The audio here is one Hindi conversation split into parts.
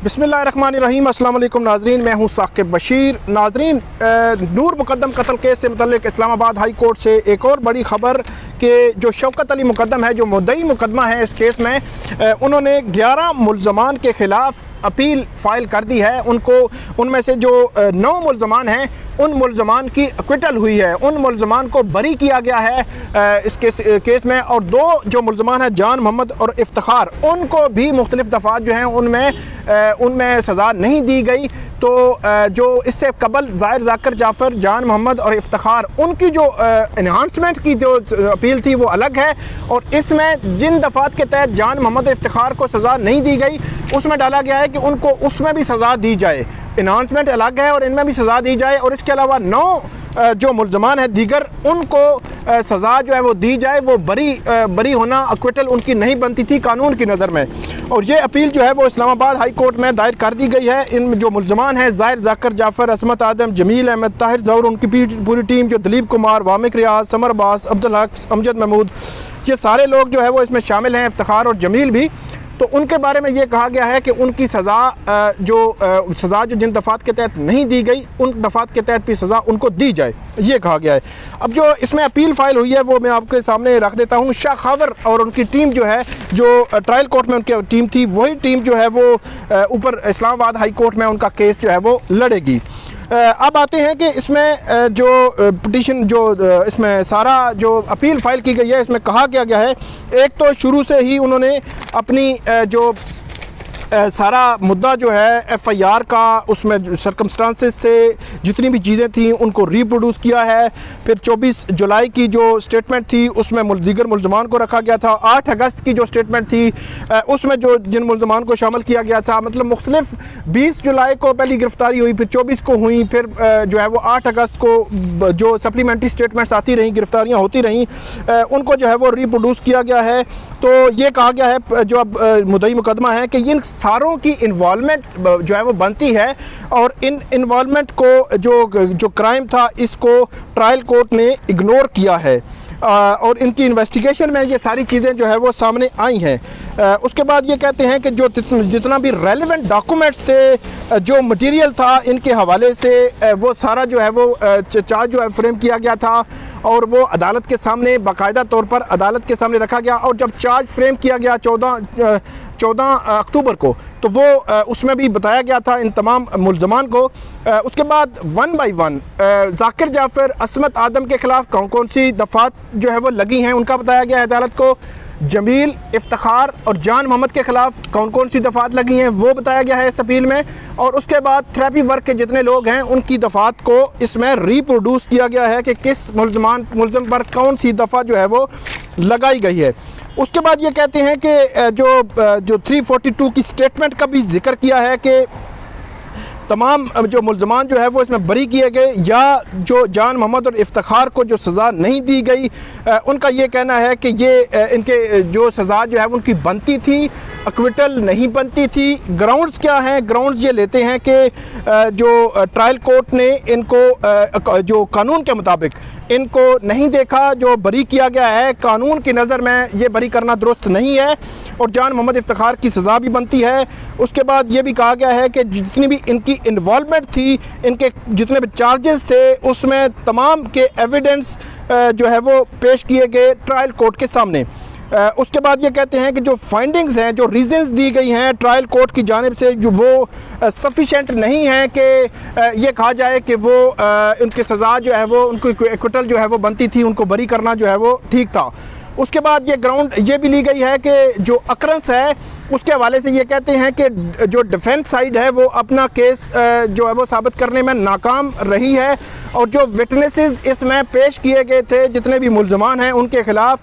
बिस्मिल्लाहिर्रहमानिर्रहीम। अस्सलाम वालेकुम नाजरीन, मैं हूँ साकिब बशीर। नाजरीन, नूर मुकद्दम कत्ल केस से मुतल्लिक इस्लामाबाद हाई कोर्ट से एक और बड़ी ख़बर कि जो शौकत अली मुकद्दम है, जो मुद्दई मुकदमा है इस केस में, उन्होंने 11 मुल्ज़मान के ख़िलाफ़ अपील फ़ाइल कर दी है। उनमें से जो 9 मुल्ज़मान हैं उन मुल्ज़मान की एक्विटल हुई है, उन मुल्ज़मान को बरी किया गया है इस केस में। और 2 जो मुल्ज़मान हैं जान मोहम्मद और इफ्तिखार, उनको भी मुख्तलिफ़ दफ़ात जो हैं उनमें सज़ा नहीं दी गई। तो जो इससे कबल ज़ाहिर ज़ाकिर जाफ़र, जान मोहम्मद और इफ्तिखार, उनकी जो एनहांसमेंट की जो अपील थी वो अलग है। और इसमें जिन दफ़ात के तहत जान मोहम्मद इफ्तिखार को सज़ा नहीं दी गई उसमें डाला गया है कि उनको उसमें भी सज़ा दी जाए। एनहांसमेंट अलग है और इनमें भी सज़ा दी जाए। और इसके अलावा 9 जो मुल्ज़मान हैं दीगर, उनको सज़ा जो है वो दी जाए। वो बरी होना, एक्विटल उनकी नहीं बनती थी कानून की नज़र में। और ये अपील जो है वो इस्लामाबाद हाई कोर्ट में दायर कर दी गई है। इन जो मुल्ज़मान हैं ज़ाहिर ज़ाकिर जाफ़र, असमत आदम, जमील अहमद, ताहिर ज़हूर, उनकी पूरी टीम, जो दलीप कुमार, वामिक रियाज, समर अब्बास, अब्दुल हक, अमजद महमूद, ये सारे लोग जो है वो इसमें शामिल हैं, इफ्तिखार और जमील भी। तो उनके बारे में ये कहा गया है कि उनकी सज़ा जो जिन दफ़ात के तहत नहीं दी गई उन दफ़ात के तहत भी सज़ा उनको दी जाए, ये कहा गया है। अब जो इसमें अपील फ़ाइल हुई है वो मैं आपके सामने रख देता हूँ। शाह खावर और उनकी टीम जो है, जो ट्रायल कोर्ट में उनकी टीम थी, वही टीम जो है वो ऊपर इस्लामाबाद हाई कोर्ट में उनका केस जो है वो लड़ेगी। अब आते हैं कि इसमें जो पिटीशन, जो इसमें सारा जो अपील फ़ाइल की गई है, इसमें कहा गया है, एक तो शुरू से ही उन्होंने अपनी जो सारा मुद्दा जो है FIR का, उसमें सर्कमस्टांसेस से जितनी भी चीज़ें थी उनको रीप्रोड्यूस किया है। फिर 24 जुलाई की जो स्टेटमेंट थी उसमें दीगर मुल्ज़मान को रखा गया था। 8 अगस्त की जो स्टेटमेंट थी उसमें जो जिन मुल्ज़मान को शामिल किया गया था, मतलब मुख्तलिफ 20 जुलाई को पहली गिरफ़्तारी हुई, फिर 24 को हुई, फिर जो है वो 8 अगस्त को जो सप्लीमेंट्री स्टेटमेंट्स आती रहीं, गिरफ़्तारियाँ होती रहीं, उनको जो है वो रीप्रोड्यूस किया गया है। तो ये कहा गया है जो अब मुद्दई मुकदमा है कि इन सारों की इन्वॉल्वमेंट जो है वो बनती है। और इन इन्वॉल्वमेंट को जो क्राइम था इसको ट्रायल कोर्ट ने इग्नोर किया है। और इनकी इन्वेस्टिगेशन में ये सारी चीज़ें जो है वो सामने आई हैं। उसके बाद ये कहते हैं कि जो जितना भी रेलेवेंट डॉक्यूमेंट्स थे, जो मटेरियल था इनके हवाले से, वो सारा जो है वो चार्ज जो है फ्रेम किया गया था और वो अदालत के सामने बाकायदा तौर पर अदालत के सामने रखा गया। और जब चार्ज फ्रेम किया गया 14 अक्टूबर को, तो वो उसमें भी बताया गया था इन तमाम मुल्ज़मान को। उसके बाद 1 बाई 1 ज़ाकिर जाफ़र, असमत आदम के ख़िलाफ़ कौन कौन सी दफ़ात जो है वो लगी हैं उनका बताया गया है अदालत को। जमील, इफ्तिखार और जान मोहम्मद के ख़िलाफ़ कौन कौन सी दफ़ात लगी हैं वो बताया गया है इस अपील में। और उसके बाद थेरेपी वर्क के जितने लोग हैं उनकी दफ़ात को इसमें रीप्रोड्यूस किया गया है कि किस मुल्ज़म पर कौन सी दफ़ा जो है वो लगाई गई है। उसके बाद ये कहते हैं कि जो 342 की स्टेटमेंट का भी जिक्र किया है कि तमाम जो मुल्ज़मान जो है वो इसमें बरी किए गए, या जो जान मोहम्मद और इफ्तिखार को जो सज़ा नहीं दी गई, उनका ये कहना है कि ये इनके जो सज़ा जो है उनकी बनती थी, एक्विटल नहीं बनती थी। ग्राउंड्स क्या हैं? ग्राउंड्स ये लेते हैं कि जो ट्रायल कोर्ट ने इनको जो कानून के मुताबिक इनको नहीं देखा, जो बरी किया गया है कानून की नज़र में ये बरी करना दुरुस्त नहीं है और जान मोहम्मद इफ्तिखार की सज़ा भी बनती है। उसके बाद ये भी कहा गया है कि जितनी भी इनकी इन्वॉल्वमेंट थी, इनके जितने भी चार्जेस थे, उसमें तमाम के एविडेंस जो है वो पेश किए गए ट्रायल कोर्ट के सामने। उसके बाद ये कहते हैं कि जो फाइंडिंग्स हैं, जो रीजंस दी गई हैं ट्रायल कोर्ट की जानिब से, जो वो सफिशेंट नहीं है कि ये कहा जाए कि वो उनकी सज़ा जो है वो, उनको एक्विटल जो है वो बनती थी, उनको बरी करना जो है वो ठीक था। उसके बाद ये ग्राउंड ये भी ली गई है कि जो अक्रंस है उसके हवाले से ये कहते हैं कि जो डिफेंस साइड है वो अपना केस जो है वो साबित करने में नाकाम रही है। और जो विटनेसेस इसमें पेश किए गए थे, जितने भी मुल्ज़मान हैं उनके ख़िलाफ़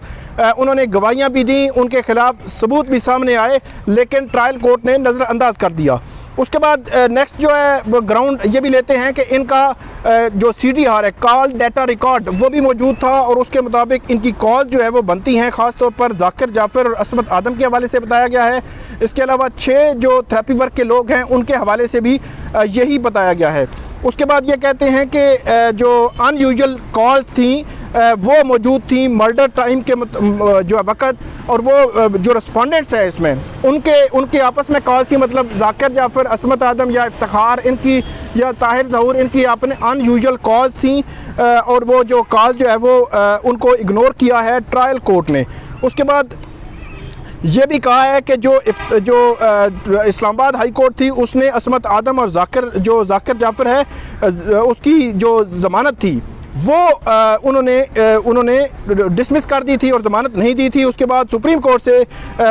उन्होंने गवाहियाँ भी दी, उनके ख़िलाफ़ सबूत भी सामने आए, लेकिन ट्रायल कोर्ट ने नज़रअंदाज कर दिया। उसके बाद नेक्स्ट जो है वो ग्राउंड ये भी लेते हैं कि इनका जो CDR है, कॉल डाटा रिकॉर्ड, वो भी मौजूद था और उसके मुताबिक इनकी कॉल जो है वो बनती हैं, ख़ास तौर पर ज़ाकिर जाफ़र और असमत आदम के हवाले से बताया गया है। इसके अलावा 6 जो थेरेपी वर्क के लोग हैं उनके हवाले से भी यही बताया गया है। उसके बाद ये कहते हैं कि जो अनयूजुअल कॉल्स थी वो मौजूद थी मर्डर टाइम के जो वक़्त, और वो जो रिस्पोंडेंट्स हैं इसमें उनके आपस में कॉज थी, मतलब जाकिर जाफ़र, असमत आदम या इफ्तिखार इनकी या ताहिर ज़हूर इनकी अपने अनयूजुअल कॉज थी, और वो जो कॉज जो है वो उनको इग्नोर किया है ट्रायल कोर्ट ने। उसके बाद ये भी कहा है कि जो इस्लामाबाद हाई कोर्ट थी उसने असमत आदम और जाकिर जाफ़र है उसकी जो ज़मानत थी वो उन्होंने डिसमिस कर दी थी और ज़मानत नहीं दी थी। उसके बाद सुप्रीम कोर्ट से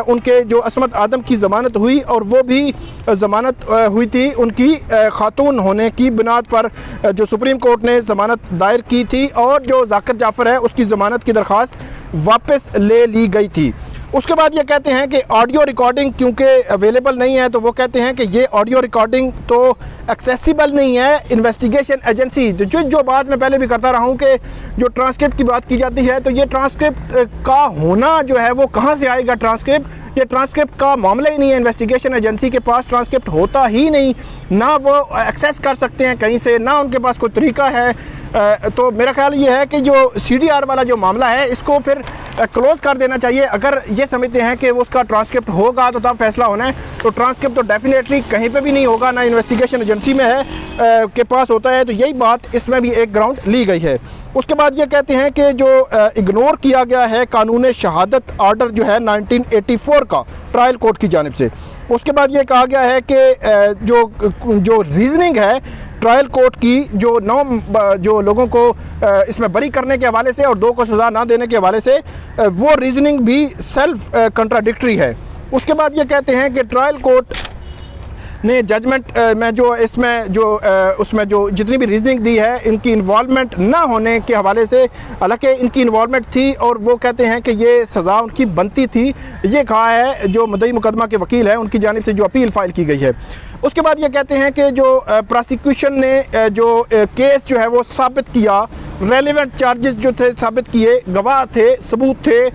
उनके जो असमत आदम की ज़मानत हुई, और वो भी ज़मानत हुई थी उनकी खातून होने की बिनाद पर, जो सुप्रीम कोर्ट ने ज़मानत दायर की थी, और जो जाकिर जाफ़र है उसकी ज़मानत की दरख्वास्त वापस ले ली गई थी। उसके बाद ये कहते हैं कि ऑडियो रिकॉर्डिंग क्योंकि अवेलेबल नहीं है, तो वो कहते हैं कि ये ऑडियो रिकॉर्डिंग तो एक्सेसिबल नहीं है। इन्वेस्टिगेशन एजेंसी जो बात मैं पहले भी करता रहा हूँ कि जो ट्रांसक्रिप्ट की बात की जाती है, तो ये ट्रांसक्रिप्ट का होना जो है वो कहाँ से आएगा ट्रांसक्रिप्ट? ये ट्रांसक्रिप्ट का मामला ही नहीं है। इन्वेस्टिगेशन एजेंसी के पास ट्रांसक्रिप्ट होता ही नहीं, ना वो एक्सेस कर सकते हैं कहीं से, ना उनके पास कोई तरीका है। तो मेरा ख्याल ये है कि जो CDR वाला जो मामला है इसको फिर क्लोज़ कर देना चाहिए। अगर ये समझते हैं कि उसका ट्रांसक्रिप्ट होगा तो तब फैसला होना है, तो ट्रांसक्रिप्ट तो डेफिनेटली कहीं पे भी नहीं होगा, ना इन्वेस्टिगेशन एजेंसी में है के पास होता है। तो यही बात इसमें भी एक ग्राउंड ली गई है। उसके बाद ये कहते हैं कि जो इग्नोर किया गया है कानून शहादत आर्डर जो है 1984 का ट्रायल कोर्ट की जानिब से। उसके बाद ये कहा गया है कि जो रीजनिंग है ट्रायल कोर्ट की, जो लोगों को इसमें बरी करने के हवाले से और 2 को सज़ा ना देने के हवाले से, वो रीजनिंग भी सेल्फ कंट्राडिक्टरी है। उसके बाद ये कहते हैं कि ट्रायल कोर्ट ने जजमेंट में उसमें जो जितनी भी रीजनिंग दी है इनकी इन्वॉल्वमेंट ना होने के हवाले से, हालांकि इनकी इन्वॉल्वमेंट थी और वो कहते हैं कि ये सज़ा उनकी बनती थी, ये कहा है जो मुद्दई मुकदमा के वकील हैं उनकी जानिब से जो अपील फाइल की गई है। उसके बाद ये कहते हैं कि जो प्रोसिक्यूशन ने जो केस जो है वो साबित किया, रेलिवेंट चार्जेस जो थे साबित किए, गवाह थे, सबूत थे,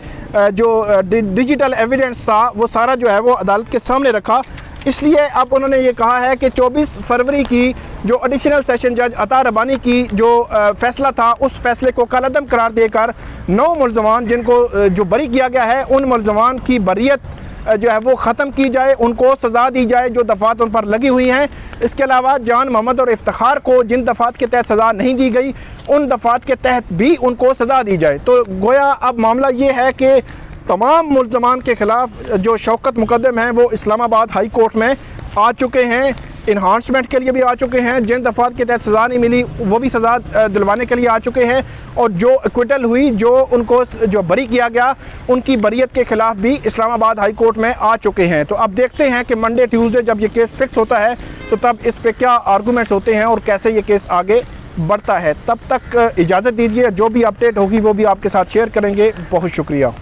जो डिजिटल एविडेंस था वो सारा जो है वो अदालत के सामने रखा। इसलिए अब उन्होंने ये कहा है कि 24 फरवरी की जो एडिशनल सेशन जज अता रबानी की जो फ़ैसला था, उस फैसले को कलअदम करार देकर 9 मुल्ज़मान जिनको जो बरी किया गया है, उन मुल्ज़मान की बरियत जो है वो ख़त्म की जाए, उनको सज़ा दी जाए जो दफ़ात उन पर लगी हुई हैं। इसके अलावा जान मोहम्मद और इफ्तिखार को जिन दफ़ात के तहत सज़ा नहीं दी गई, उन दफ़ात के तहत भी उनको सज़ा दी जाए। तो गोया अब मामला ये है कि तमाम मुल्ज़मान के ख़िलाफ़ जो शौकत मुकदम हैं वो इस्लामाबाद हाई कोर्ट में आ चुके हैं, इन्हांसमेंट के लिए भी आ चुके हैं, जिन दफ़ात के तहत सज़ा नहीं मिली वो भी सज़ा दिलवाने के लिए आ चुके हैं, और जो एक्विटल हुई, जो उनको जो बरी किया गया, उनकी बरीयत के ख़िलाफ़ भी इस्लामाबाद हाई कोर्ट में आ चुके हैं। तो अब देखते हैं कि मंडे ट्यूसडे जब ये केस फिक्स होता है तो तब इस पर क्या आर्गूमेंट्स होते हैं और कैसे ये केस आगे बढ़ता है। तब तक इजाज़त दीजिए, जो भी अपडेट होगी वो भी आपके साथ शेयर करेंगे। बहुत शुक्रिया।